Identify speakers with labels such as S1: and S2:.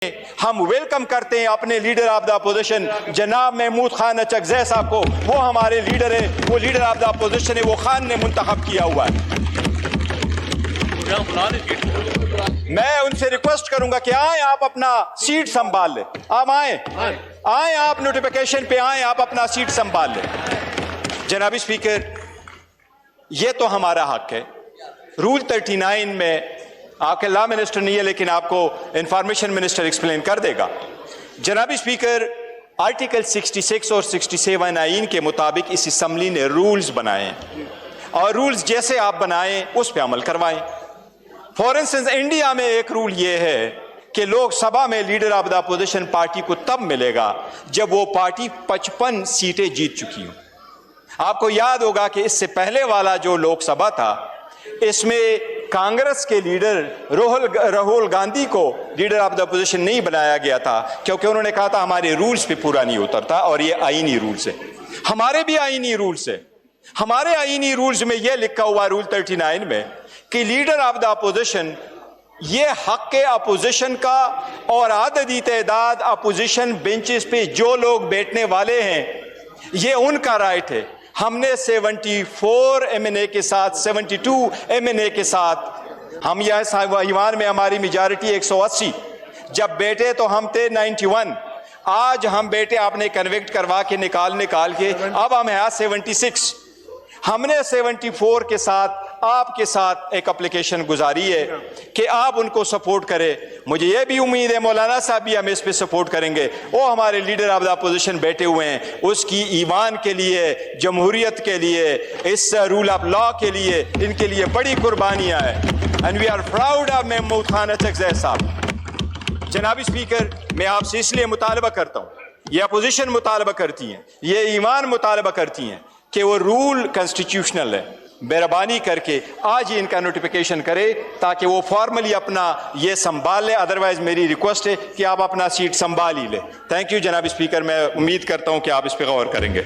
S1: ہم ویلکم کرتے ہیں اپنے لیڈر آف دا اپوزیشن جناب محمود خان اچکزئی صاحب کو. وہ ہمارے لیڈر ہیں, وہ لیڈر آف دا اپوزیشن ہے, وہ خان نے منتخب کیا ہوا ہے. میں ان سے ریکویسٹ کروں گا کہ آئیں آپ اپنا سیٹ سنبھال لیں. آپ آئیں آپ نوٹیفیکیشن پہ آئیں, آپ اپنا سیٹ سنبھال لیں. جناب اسپیکر, یہ تو ہمارا حق ہے. رول 39 میں آپ کے لا منسٹر نہیں ہے لیکن آپ کو انفارمیشن منسٹر ایکسپلین کر دے گا. جناب اسپیکر, آرٹیکل 66 اور 67 آئین کے مطابق اس اسمبلی نے رولز بنائے ہیں اور رولز جیسے آپ بنائیں اس پہ عمل کروائیں. فار انسٹنس انڈیا میں ایک رول یہ ہے کہ لوک سبھا میں leader of the opposition party کو تب ملے گا جب وہ پارٹی 55 سیٹیں جیت چکی ہوں. آپ کو یاد ہوگا کہ اس سے پہلے والا جو لوک سبھا تھا اس میں کانگریس کے لیڈر راہل گاندھی کو لیڈر آف دا اپوزیشن نہیں بنایا گیا تھا کیونکہ انہوں نے کہا تھا ہمارے رولز پہ پورا نہیں اترتا, اور یہ آئینی رولز ہے. ہمارے بھی آئینی رولز ہے. ہمارے آئینی رولز میں یہ لکھا ہوا رول 39 میں کہ لیڈر آف دا اپوزیشن یہ حق اپوزیشن کا اور عددی تعداد اپوزیشن بینچز پہ جو لوگ بیٹھنے والے ہیں یہ ان کا رائٹ ہے. ہم نے 74 ایم این اے کے ساتھ 72 ایم این اے کے ساتھ, ہم یہاں ایوان میں ہماری میجارٹی 180, جب بیٹے تو ہم تھے 91. آج ہم بیٹے آپ نے کنویکٹ کروا کے نکال کے اب ہم ہیں 76. ہم نے 74 کے ساتھ آپ کے ساتھ ایک اپلیکیشن گزاری ہے کہ آپ ان کو سپورٹ کرے. مجھے یہ بھی امید ہے مولانا صاحب بھی ہمیں اس پہ سپورٹ کریں گے. وہ ہمارے لیڈر آف دا اپوزیشن بیٹھے ہوئے ہیں, اس کی ایمان کے لیے, جمہوریت کے لیے, اس رول آف لا کے لیے, ان کے لیے بڑی قربانیاں ہیں. And we are proud of Mahmood Khan Achakzai sahab. جناب اسپیکر, میں آپ سے اس لیے مطالبہ کرتا ہوں, یہ اپوزیشن مطالبہ کرتی ہیں, یہ ایمان مطالبہ کرتی ہیں کہ وہ رول کنسٹیٹیوشنل ہے. مہربانی کر کے آج ہی ان کا نوٹیفیکیشن کرے تاکہ وہ فارملی اپنا یہ سنبھال لے. ادروائز میری ریکویسٹ ہے کہ آپ اپنا سیٹ سنبھال ہی لیں. تھینک یو جناب اسپیکر, میں امید کرتا ہوں کہ آپ اس پہ غور کریں گے.